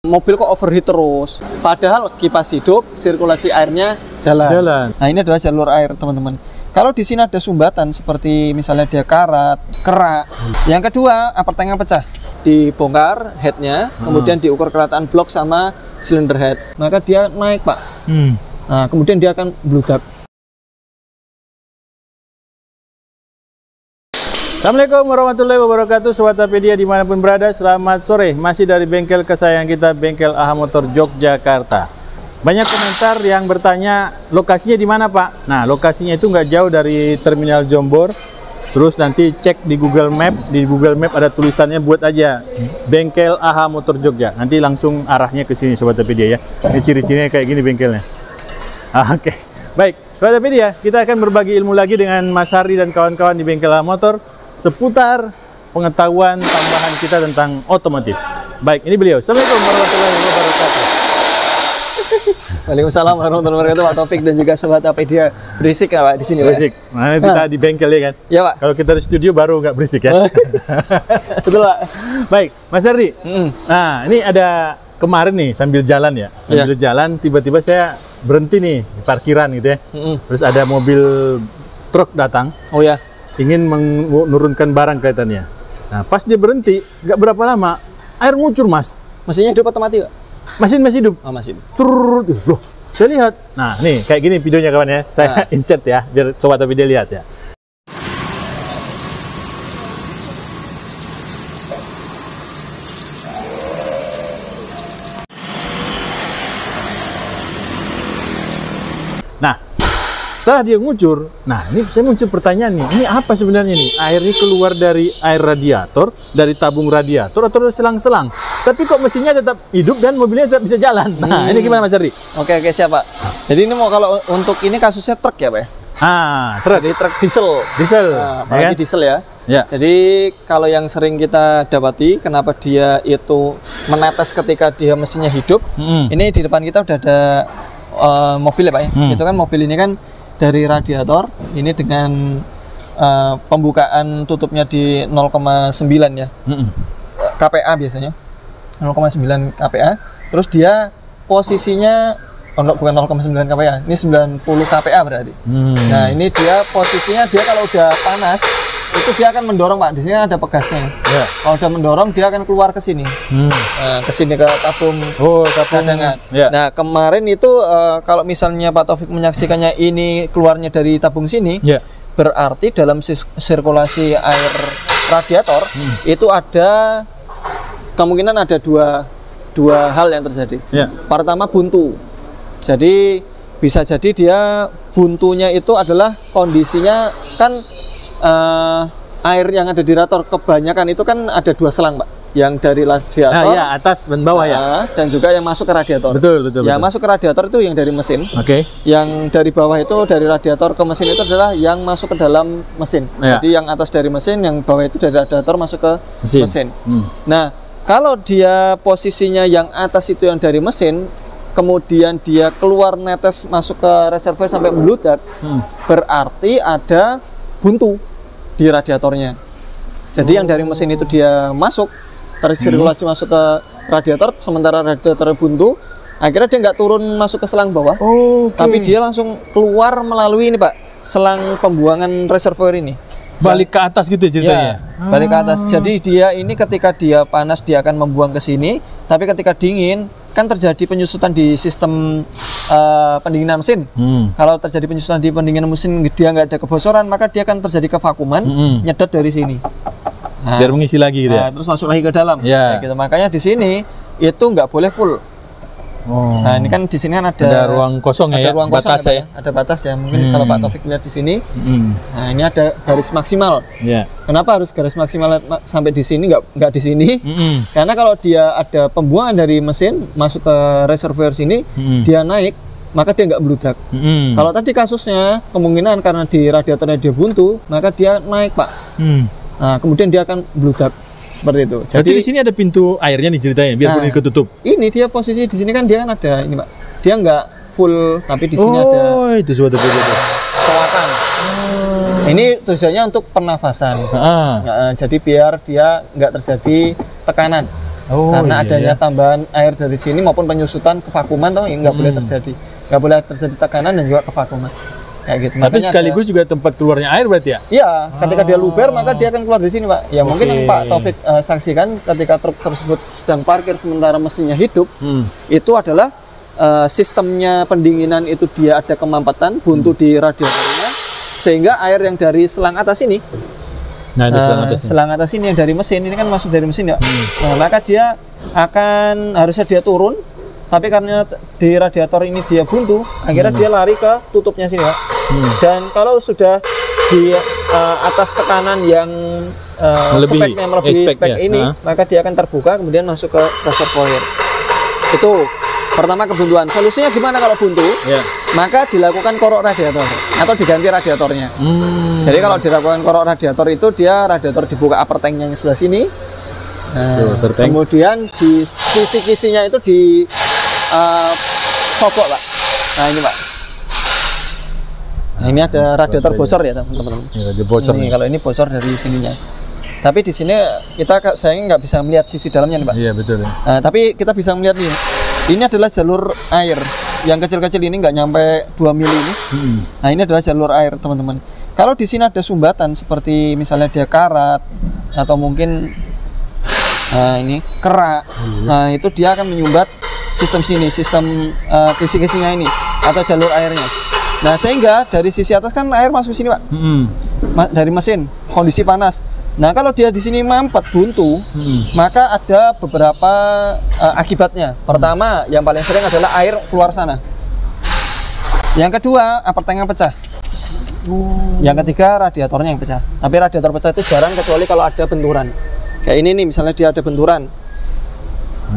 mobil kok overheat terus. Padahal kipas hidup, sirkulasi airnya jalan. Nah, ini adalah jalur air, teman-teman. Kalau di sini ada sumbatan seperti misalnya dia karat, kerak. Yang kedua, upper tank pecah. Dibongkar headnya, kemudian diukur kerataan blok sama silinder head. Maka dia naik, Pak. Nah, kemudian dia akan bludak. Assalamualaikum warahmatullahi wabarakatuh, Sobat Tapedia dimanapun berada, selamat sore. Masih dari bengkel kesayangan kita, Bengkel AHA Motor Yogyakarta. Banyak komentar yang bertanya, lokasinya di mana Pak? Nah, lokasinya itu nggak jauh dari Terminal Jombor. Terus nanti cek di Google Map, ada tulisannya, buat aja Bengkel AHA Motor Jogja. Nanti langsung arahnya ke sini, Sobat Tapedia ya. Ini ciri-cirinya kayak gini bengkelnya. Oke. Baik, Sobat Tapedia, kita akan berbagi ilmu lagi dengan Mas Hardi dan kawan-kawan di Bengkel AHA Motor seputar pengetahuan tambahan kita tentang otomotif. Baik, ini beliau. Assalamualaikum warahmatullahi wabarakatuh. Waalaikumsalam warahmatullahi wabarakatuh, Pak Taufik dan juga Sobat Tapedia. Berisik ya Pak di sini, Pak? Berisik. Nah, kita di bengkel ya kan? Iya, Pak. Kalau kita di studio baru nggak berisik ya. Betul, Pak. Baik, Mas Hardi. Nah, ini ada kemarin nih sambil jalan ya. Sambil jalan tiba-tiba saya berhenti nih di parkiran gitu ya. Terus ada mobil truk datang. Oh ya. Ingin menurunkan barang kelihatannya. Nah, pas dia berhenti, nggak berapa lama, air ngucur, Mas. Mesinnya hidup atau mati, Pak? Mesin masih hidup. Oh, masih hidup. Curut. Loh, saya lihat. Nah, nih, kayak gini videonya kawan ya. Saya insert ya, biar Sobat Tapedia lihat ya. Nah, setelah dia ngucur, nah ini saya muncul pertanyaan nih, ini apa sebenarnya nih? Airnya keluar dari air radiator, dari tabung radiator, atau dari selang-selang? Tapi kok mesinnya tetap hidup dan mobilnya tetap bisa jalan? Nah, ini gimana Mas Hardi? Oke, siap Pak. Jadi ini mau kalau untuk ini kasusnya truk ya Pak ya? Truk. Jadi truk diesel. Apalagi diesel ya. Jadi kalau yang sering kita dapati, kenapa dia itu menetes ketika dia mesinnya hidup, ini di depan kita udah ada mobil ya Pak ya? Itu kan mobil ini kan dari radiator ini dengan pembukaan tutupnya di 0,9 ya, kPa biasanya 0,9 kPa. Terus dia posisinya bukan 0,9 kPa, ini 90 kPa berarti. Nah ini dia posisinya, dia kalau udah panas itu dia akan mendorong Pak. Di sini ada pegasnya. Kalau udah mendorong dia akan keluar ke sini, ke sini ke tabung cadangan. Nah kemarin itu kalau misalnya Pak Taufik menyaksikannya ini keluarnya dari tabung sini, berarti dalam sirkulasi air radiator itu ada kemungkinan ada dua hal yang terjadi. Pertama buntu. Jadi bisa jadi dia buntunya itu adalah kondisinya kan air yang ada di radiator kebanyakan itu kan ada dua selang Pak, yang dari radiator atas dan bawah ya, dan juga yang masuk ke radiator. Betul. Yang masuk ke radiator itu yang dari mesin. Yang dari bawah itu dari radiator ke mesin itu adalah yang masuk ke dalam mesin. Jadi yang atas dari mesin, yang bawah itu dari radiator masuk ke mesin. Nah kalau dia posisinya yang atas itu yang dari mesin, kemudian dia keluar netes masuk ke reservoir sampai meludak, berarti ada buntu di radiatornya. Jadi yang dari mesin itu dia masuk, tersirkulasi masuk ke radiator, sementara radiator buntu, akhirnya dia nggak turun masuk ke selang bawah, tapi dia langsung keluar melalui ini Pak, selang pembuangan reservoir ini. Balik ke atas gitu ceritanya? Balik ke atas. Jadi dia ini ketika dia panas dia akan membuang ke sini, tapi ketika dingin kan terjadi penyusutan di sistem pendinginan mesin. Kalau terjadi penyusutan di pendinginan mesin dia nggak ada kebocoran, maka dia akan terjadi kevakuman, nyedot dari sini. Nah, biar mengisi lagi gitu ya. Terus masuk lagi ke dalam. Gitu. Makanya di sini itu nggak boleh full. Nah ini kan di sini kan ada ruang kosong ya, ruang kosong batas ya. Ada batas ya. Mungkin kalau Pak Taufik lihat di sini, nah ini ada garis maksimal. Kenapa harus garis maksimal sampai di sini, nggak di sini? Karena kalau dia ada pembuangan dari mesin masuk ke reservoir sini, dia naik, maka dia nggak meludak. Kalau tadi kasusnya kemungkinan karena di radiatornya dia buntu, maka dia naik Pak. Nah kemudian dia akan meludak. Seperti itu. Jadi di sini ada pintu airnya nih ceritanya, biar ini ketutup. Ini dia posisi di sini kan dia kan ada ini Pak. Dia nggak full, tapi di sini ada. Oh, itu suatu perawatan. Ini tujuannya untuk pernafasan. Jadi biar dia nggak terjadi tekanan. karena adanya tambahan air dari sini maupun penyusutan kevakuman toh nggak boleh terjadi, nggak boleh terjadi tekanan dan juga kevakuman kayak gitu. Tapi sekaligus juga tempat keluarnya air berarti ya? Iya, ketika dia luber maka dia akan keluar di sini, Pak. Ya mungkin yang Pak Taufik saksikan ketika truk tersebut sedang parkir sementara mesinnya hidup, itu adalah sistemnya pendinginan itu dia ada kemampatan buntu di radiatornya, sehingga air yang dari selang atas ini, selang atas ini yang dari mesin ini kan masuk dari mesin ya, maka dia akan harusnya dia turun, tapi karena di radiator ini dia buntu, akhirnya dia lari ke tutupnya sini, Pak. Dan kalau sudah di atas tekanan yang speknya melebihi spek ini, maka dia akan terbuka kemudian masuk ke reservoir. Itu pertama kebuntuan. Solusinya gimana kalau buntu? Maka dilakukan korok radiator atau diganti radiatornya. Jadi kalau dilakukan korok radiator itu dia radiator dibuka upper tanknya yang sebelah sini. Kemudian di sisi kisinya itu di sokok, Pak. Nah ini, Pak. Nah ini ada radiator bocor ya teman-teman. Nih kalau ini bocor dari sininya. Tapi di sini saya nggak bisa melihat sisi dalamnya nih, Pak. Iya betul. Tapi kita bisa melihat nih. Ini adalah jalur air yang kecil-kecil ini nggak nyampe 2 mili ini. Nah ini adalah jalur air teman-teman. Kalau di sini ada sumbatan seperti misalnya dia karat atau mungkin ini kerak, nah itu dia akan menyumbat sistem sini, sistem kisi-kisinya ini atau jalur airnya. Nah sehingga dari sisi atas kan air masuk sini, Pak, dari mesin kondisi panas. Nah kalau dia di sini mampet buntu, maka ada beberapa akibatnya. Pertama, yang paling sering adalah air keluar sana. Yang kedua, upper tanknya pecah. Yang ketiga, radiatornya yang pecah. Tapi radiator pecah itu jarang kecuali kalau ada benturan. Kayak ini nih, misalnya dia ada benturan,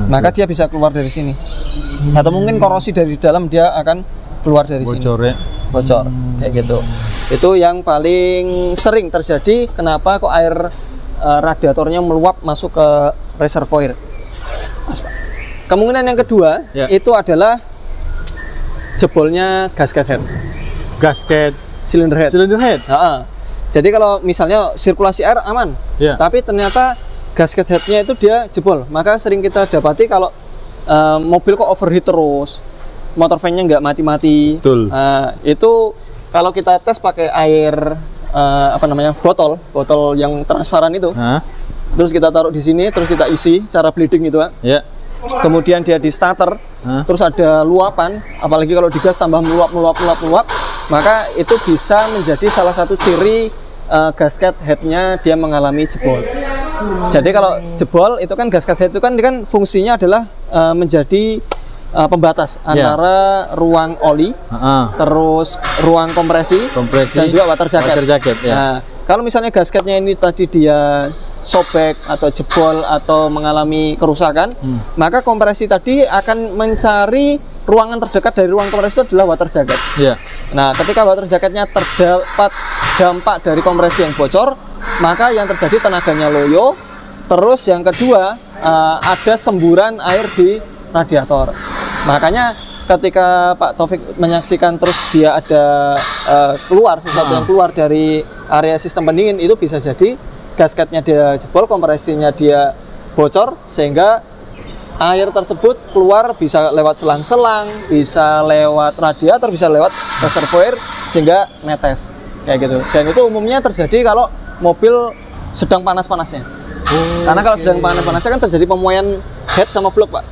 maka dia bisa keluar dari sini. Atau mungkin korosi dari dalam dia akan keluar dari sini. Bocor, kayak gitu. Itu yang paling sering terjadi. Kenapa kok air radiatornya meluap masuk ke reservoir? Kemungkinan yang kedua itu adalah jebolnya gasket head. Gasket cylinder head. Jadi kalau misalnya sirkulasi air aman, tapi ternyata gasket headnya itu dia jebol, maka sering kita dapati kalau mobil kok overheat terus, motor fan-nya nggak mati-mati. Itu kalau kita tes pakai air botol yang transparan itu, terus kita taruh di sini, terus kita isi cara bleeding itu, Pak. Kemudian dia di starter, terus ada luapan, apalagi kalau digas tambah meluap, maka itu bisa menjadi salah satu ciri gasket headnya dia mengalami jebol. Jadi kalau jebol itu kan gasket head itu kan fungsinya adalah menjadi pembatas antara ruang oli, terus ruang kompresi dan juga water jacket. Nah, kalau misalnya gasketnya ini tadi dia sobek atau jebol atau mengalami kerusakan, maka kompresi tadi akan mencari ruangan terdekat dari ruang kompresi itu adalah water jacket. Nah, ketika water jacketnya terdapat dampak dari kompresi yang bocor, maka yang terjadi tenaganya loyo. Terus yang kedua ada semburan air di radiator. Makanya ketika Pak Taufik menyaksikan terus dia ada keluar sesuatu yang keluar dari area sistem pendingin, itu bisa jadi gasketnya dia jebol, kompresinya dia bocor, sehingga air tersebut keluar bisa lewat selang-selang, bisa lewat radiator, bisa lewat reservoir, sehingga netes kayak gitu. Dan itu umumnya terjadi kalau mobil sedang panas-panasnya. Karena kalau sedang panas-panasnya kan terjadi pemuaian head sama blok, Pak.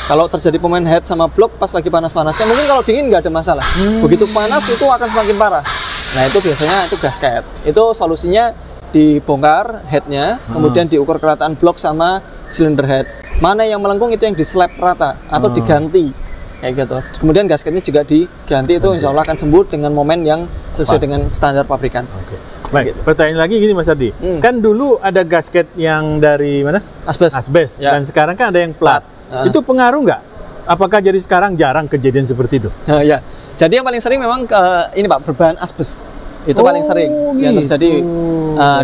Kalau terjadi pemuaian head sama blok pas lagi panas-panasnya, mungkin kalau dingin nggak ada masalah. Begitu panas itu akan semakin parah. Nah itu biasanya itu gasket. Itu solusinya dibongkar headnya, kemudian diukur kerataan blok sama cylinder head. Mana yang melengkung itu yang dislap rata atau diganti kayak gitu. Kemudian gasketnya juga diganti, itu insya Allah akan sembuh dengan momen yang sesuai dengan standar pabrikan. Baik, gitu. Pertanyaan lagi gini Mas Ardi, kan dulu ada gasket yang dari mana? Asbes. Dan sekarang kan ada yang plat. Itu pengaruh nggak? Apakah jadi sekarang jarang kejadian seperti itu? Ya, jadi yang paling sering memang ini Pak, berbahan asbes. Itu paling sering yang terjadi.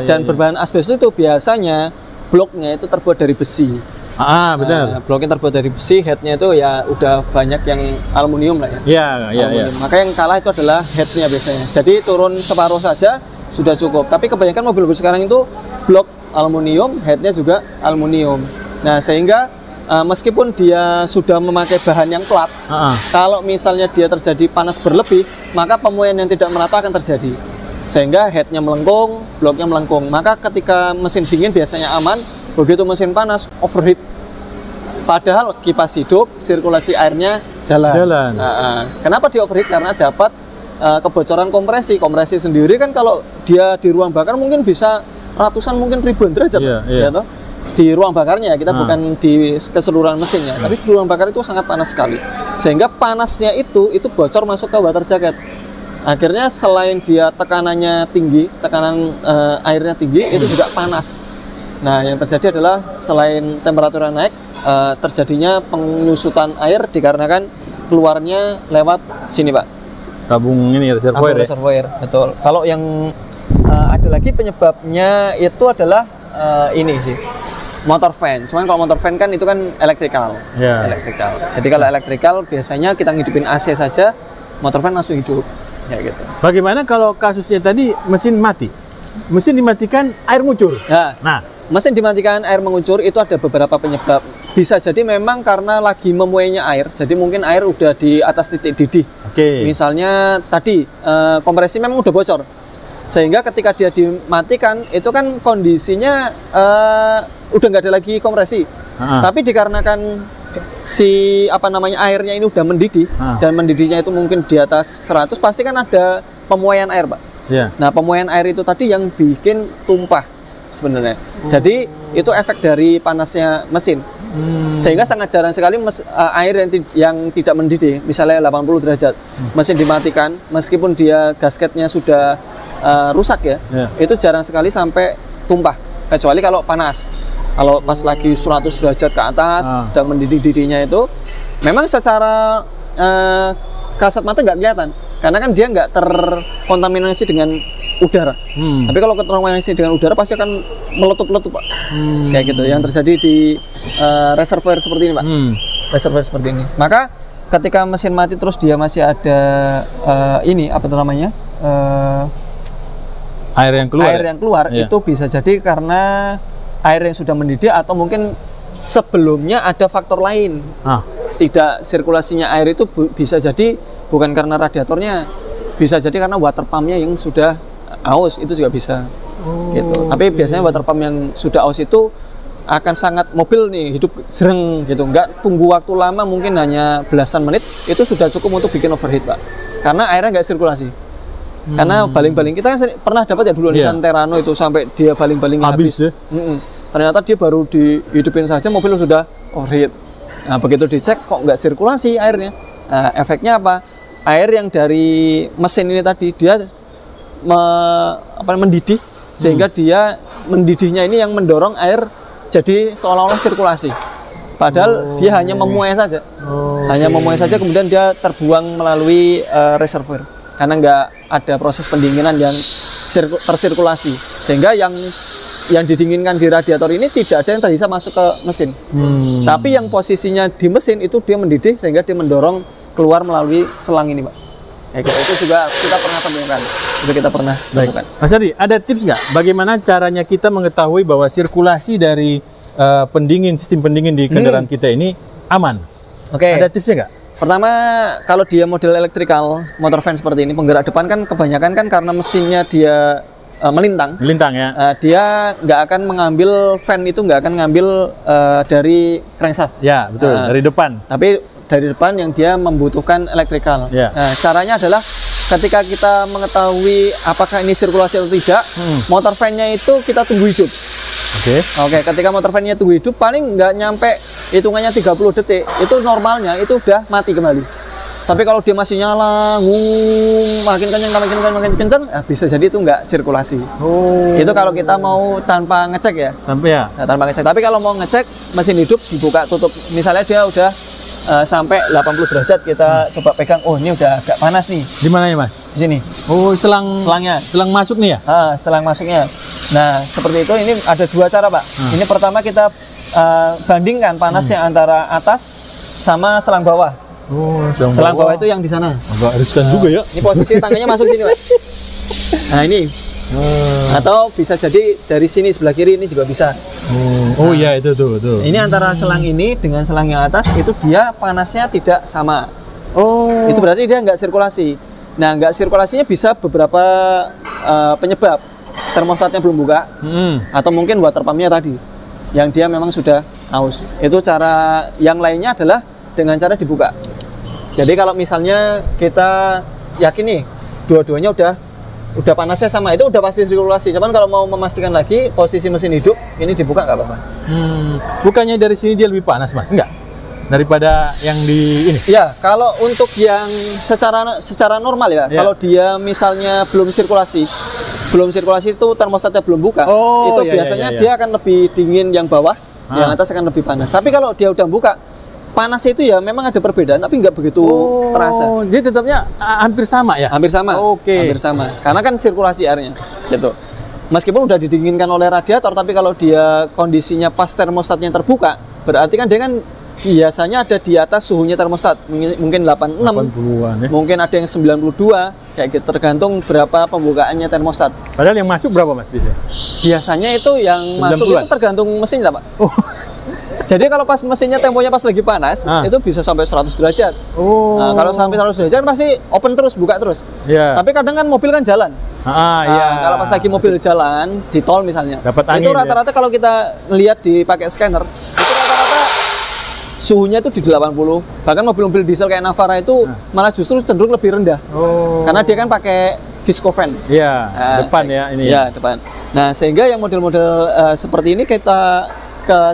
Dan berbahan asbes itu biasanya bloknya itu terbuat dari besi. Benar. Bloknya terbuat dari besi, headnya itu ya udah banyak yang aluminium lah ya. Iya. Maka yang kalah itu adalah headnya biasanya. Jadi turun separuh saja sudah cukup. Tapi kebanyakan mobil-mobil sekarang itu blok aluminium, headnya juga aluminium. Nah sehingga meskipun dia sudah memakai bahan yang plat, kalau misalnya dia terjadi panas berlebih, maka pemuaian yang tidak merata akan terjadi. Sehingga headnya melengkung, bloknya melengkung. Maka ketika mesin dingin biasanya aman, begitu mesin panas overheat. Padahal kipas hidup, sirkulasi airnya jalan. Kenapa di overheat? Karena dapat kebocoran kompresi. Kompresi sendiri kan kalau dia di ruang bakar mungkin bisa ratusan, mungkin ribuan derajat. Ya toh? Di ruang bakarnya, kita bukan di keseluruhan mesinnya, tapi di ruang bakar itu sangat panas sekali. Sehingga panasnya itu bocor masuk ke water jacket. Akhirnya selain dia tekanannya tinggi, tekanan airnya tinggi, itu juga panas. Nah, yang terjadi adalah selain temperaturnya naik, terjadinya penyusutan air dikarenakan keluarnya lewat sini, Pak. Tabung ini reservoir. Reservoir, betul. Kalau yang ada lagi penyebabnya itu adalah ini sih, motor fan. Cuman kalau motor fan kan itu kan elektrikal. Elektrikal. Jadi kalau elektrikal biasanya kita ngidupin AC saja, motor fan langsung hidup. Ya gitu. Bagaimana kalau kasusnya tadi mesin mati? Mesin dimatikan, air ngucur. Nah, mesin dimatikan, air mengucur itu ada beberapa penyebab. Bisa jadi memang karena lagi memuainya air, jadi mungkin air udah di atas titik didih. Misalnya tadi kompresi memang udah bocor, sehingga ketika dia dimatikan itu kan kondisinya udah nggak ada lagi kompresi. Tapi dikarenakan si airnya ini udah mendidih dan mendidihnya itu mungkin di atas 100, pasti kan ada pemuaian air, Pak. Nah, pemuaian air itu tadi yang bikin tumpah sebenarnya. Jadi itu efek dari panasnya mesin. Sehingga sangat jarang sekali air yang tidak mendidih, misalnya 80 derajat, mesin dimatikan, meskipun dia gasketnya sudah rusak itu jarang sekali sampai tumpah, kecuali kalau panas. Kalau pas lagi 100 derajat ke atas, sedang mendidih-didihnya itu, memang secara kasat mata nggak kelihatan, karena kan dia nggak terkontaminasi dengan udara. Tapi kalau terkontaminasi dengan udara pasti akan meletup-letup, Pak. Kayak gitu yang terjadi di reservoir seperti ini, Pak. Reservoir seperti ini. Maka ketika mesin mati terus dia masih ada air yang keluar, itu bisa jadi karena air yang sudah mendidih, atau mungkin sebelumnya ada faktor lain. Tidak sirkulasinya air itu bisa jadi bukan karena radiatornya, bisa jadi karena water pumpnya yang sudah aus, itu juga bisa. Gitu. Tapi biasanya water pump yang sudah aus itu akan sangat mobil nih, hidup sereng gitu, nggak tunggu waktu lama, mungkin hanya belasan menit itu sudah cukup untuk bikin overheat, Pak. Karena airnya nggak sirkulasi. Karena baling-baling kita kan pernah dapat ya dulu di Santerano itu, sampai dia baling-balingnya habis. Ternyata dia baru dihidupin saja mobil sudah overheat. Nah, begitu dicek kok nggak sirkulasi airnya. Nah, efeknya apa? Air yang dari mesin ini tadi dia mendidih, sehingga dia mendidihnya ini yang mendorong air jadi seolah-olah sirkulasi. Padahal dia hanya memuai saja. Hanya memuai saja, kemudian dia terbuang melalui reservoir. Karena nggak ada proses pendinginan yang tersirkulasi, sehingga yang didinginkan di radiator ini tidak ada yang bisa masuk ke mesin. Tapi yang posisinya di mesin itu dia mendidih, sehingga dia mendorong keluar melalui selang ini, Pak. Ya, itu juga kita pernah temukan. Itu kita pernah temukan. Mas Adi, ada tips nggak bagaimana caranya kita mengetahui bahwa sirkulasi dari sistem pendingin di kendaraan kita ini aman? Ada tipsnya nggak? Pertama, kalau dia model elektrikal, motor fan seperti ini, penggerak depan kan kebanyakan kan karena mesinnya dia melintang ya. Dia nggak akan mengambil fan itu, nggak akan ngambil dari crankshaft. Ya, betul, dari depan. Tapi dari depan yang dia membutuhkan elektrikal. Nah, caranya adalah ketika kita mengetahui apakah ini sirkulasi atau tidak, motor fan-nya itu kita tunggu hidup. Oke, ketika motor fan-nya tunggu hidup, paling nggak nyampe hitungannya 30 detik, itu normalnya itu udah mati kembali. Tapi kalau dia masih nyala, makin kencang, bisa jadi itu nggak sirkulasi. Itu kalau kita mau tanpa ngecek ya. Tanpa ngecek. Tapi kalau mau ngecek, mesin hidup dibuka tutup. Misalnya dia udah sampai 80 derajat, kita coba pegang. Oh, ini udah agak panas nih. Di mana ya, Mas? Di sini. Oh, selangnya. Selang masuk nih ya? Selang masuknya. Nah, seperti itu. Ini ada dua cara, Pak. Ini pertama kita bandingkan panasnya antara atas sama selang bawah. Selang bawah itu yang di sana. Agak riskan juga ya. Ini posisi tangannya masuk sini, Pak. Nah, ini Atau bisa jadi dari sini sebelah kiri ini juga bisa. Oh iya, itu tuh. Ini antara selang ini dengan selang yang atas itu dia panasnya tidak sama. Oh. Itu berarti dia nggak sirkulasi. Nah, nggak sirkulasinya bisa beberapa penyebab. Termostatnya belum buka, atau mungkin water pumpnya tadi, yang dia memang sudah aus. Itu cara yang lainnya adalah dengan cara dibuka. Jadi kalau misalnya kita yakin nih, dua-duanya udah panasnya sama, itu udah pasti sirkulasi. Cuman kalau mau memastikan lagi posisi mesin hidup, ini dibuka nggak apa-apa. Bukannya dari sini dia lebih panas, Mas? Enggak? Daripada yang di ini? Ya, kalau untuk yang secara normal ya, kalau dia misalnya belum sirkulasi itu termostatnya belum buka, itu biasanya dia akan lebih dingin yang bawah, yang atas akan lebih panas. Tapi kalau dia udah buka, panasnya itu ya memang ada perbedaan, tapi nggak begitu terasa. Jadi tetapnya hampir sama ya? Hampir sama. Hampir sama. Karena kan sirkulasi airnya, gitu. Meskipun udah didinginkan oleh radiator, tapi kalau dia kondisinya pas termostatnya terbuka, berarti kan dia kan biasanya ada di atas suhunya termostat, mungkin 86, 80-an ya? Mungkin ada yang 92, kayak gitu, tergantung berapa pembukaannya termostat. Padahal yang masuk berapa, Mas, biasanya? Biasanya itu yang masuk itu tergantung mesinnya, Pak. Jadi kalau pas mesinnya temponya pas lagi panas, itu bisa sampai 100 derajat. Nah, kalau sampai 100 derajat pasti open terus, buka terus. Tapi kadang kan mobil kan jalan. Kalau pas lagi mobil jalan di tol misalnya, itu rata-rata kalau kita lihat dipakai scanner, itu rata-rata suhunya itu di 80. Bahkan mobil-mobil diesel kayak Navara itu malah justru cenderung lebih rendah. Karena dia kan pakai viscofan. Iya, depan ya ini. Iya, depan. Nah, sehingga yang model-model seperti ini kita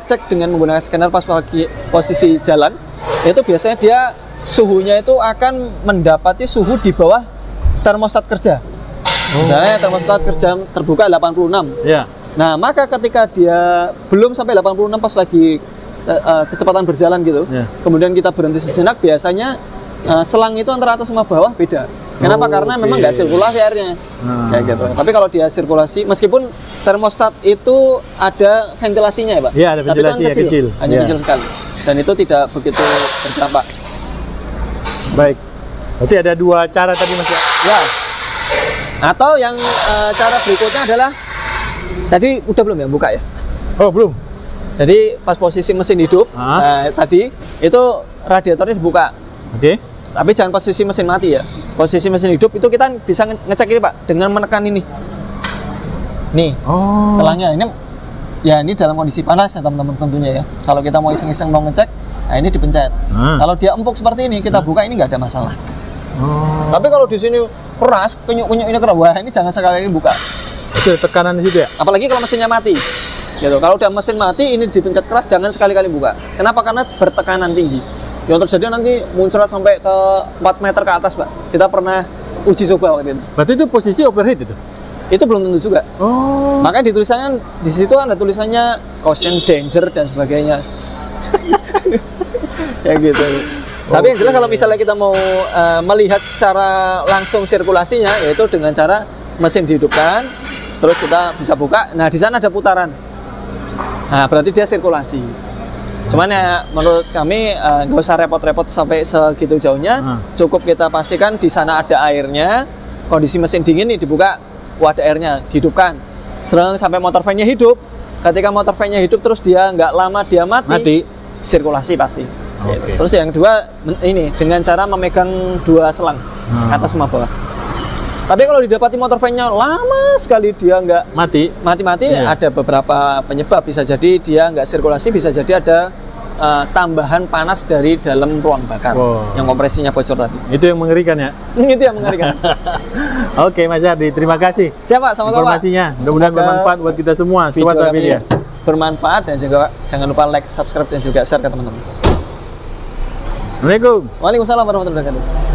cek dengan menggunakan scanner pas lagi posisi jalan, itu biasanya dia suhunya itu akan mendapati suhu di bawah termostat kerja. Misalnya termostat kerja terbuka 86. Nah, maka ketika dia belum sampai 86 pas lagi kecepatan berjalan gitu, kemudian kita berhenti sejenak, biasanya selang itu antara atas sama bawah beda. Kenapa? Karena memang nggak sirkulasi airnya, kayak gitu. Tapi kalau dia sirkulasi, meskipun termostat itu ada ventilasinya ya, Pak. Iya, ada ventilasi yang kecil. Hanya kecil sekali. Dan itu tidak begitu berdampak. Baik. Berarti ada dua cara tadi, Mas ya? Atau yang cara berikutnya adalah tadi udah belum ya buka ya? Oh, belum. Jadi pas posisi mesin hidup tadi itu radiatornya dibuka. Tapi jangan posisi mesin mati ya. Posisi mesin hidup itu kita bisa ngecek ini, Pak, dengan menekan ini. Nih, selangnya ini ya ini dalam kondisi panas ya teman-teman tentunya ya. Kalau kita mau iseng-iseng mau ngecek, nah ini dipencet. Kalau dia empuk seperti ini, kita buka ini nggak ada masalah. Tapi kalau di sini keras, kenyuk-kenyuk ini keras, wah ini jangan sekali-kali buka. Itu tekanan di situ ya? Apalagi kalau mesinnya mati. Gitu. Kalau udah mesin mati ini dipencet keras, jangan sekali-kali buka. Kenapa? Karena bertekanan tinggi. Yang terjadi nanti muncrat sampai ke 4 meter ke atas, Pak. Kita pernah uji coba waktu itu. Berarti itu posisi overheat itu? Itu belum tentu juga. Makanya di tulisannya, di situ ada tulisannya caution, danger dan sebagainya. Ya gitu. Tapi yang jelas kalau misalnya kita mau melihat secara langsung sirkulasinya, yaitu dengan cara mesin dihidupkan, terus kita bisa buka. Nah, di sana ada putaran. Nah, berarti dia sirkulasi. Cuman ya menurut kami nggak usah repot-repot sampai segitu jauhnya. Cukup kita pastikan di sana ada airnya, kondisi mesin dingin nih dibuka, ada airnya, dihidupkan. Sampai motor fan-nya hidup. Ketika motor fan-nya hidup terus dia nggak lama dia mati. Sirkulasi pasti. Terus yang kedua ini dengan cara memegang dua selang atas sama bawah. Tapi kalau didapati motor fan-nya lama sekali dia nggak mati, ada beberapa penyebab. Bisa jadi dia nggak sirkulasi, bisa jadi ada tambahan panas dari dalam ruang bakar yang kompresinya bocor tadi. Itu yang mengerikan ya? Itu yang mengerikan. Oke, Mas Ardi, terima kasih. Siapa? Sama-sama. Informasinya. Mudah-mudahan bermanfaat buat kita semua. Sobat Media. Bermanfaat dan juga jangan lupa like, subscribe dan juga share ke teman-teman. Assalamualaikum. Waalaikumsalam warahmatullahi wabarakatuh.